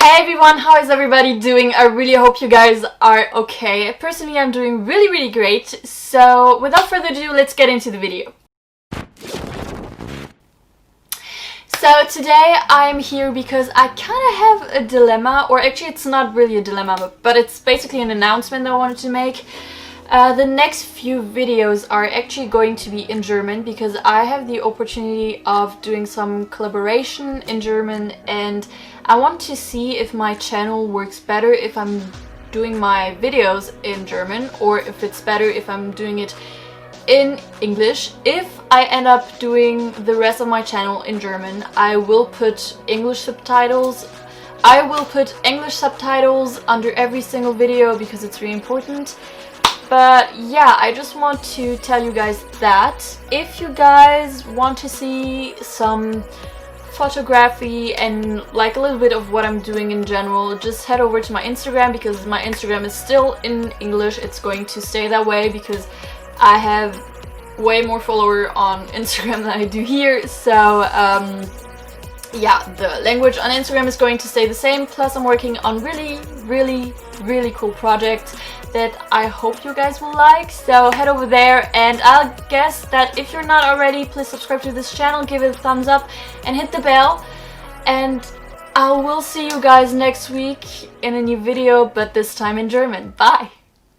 Hey everyone, how is everybody doing? I really hope you guys are okay. Personally, I'm doing really great. So without further ado, let's get into the video. So today I'm here because I kind of have a dilemma, or actually it's not really a dilemma, but it's basically an announcement that I wanted to make. The next few videos are actually going to be in German because I have the opportunity of doing some collaboration in German, and I want to see if my channel works better if I'm doing my videos in German, or if it's better if I'm doing it in English. If I end up doing the rest of my channel in German, I will put English subtitles. I will put English subtitles under every single video because it's really important. But yeah, I just want to tell you guys that if you guys want to see some photography and like a little bit of what I'm doing in general, just head over to my Instagram because my Instagram is still in English. It's going to stay that way because I have way more followers on Instagram than I do here. So yeah, the language on Instagram is going to stay the same. Plus I'm working on really cool projects that I hope you guys will like, so head over there. And I'll guess that if you're not already, please subscribe to this channel, give it a thumbs up and hit the bell, and I will see you guys next week in a new video, but this time in German. Bye!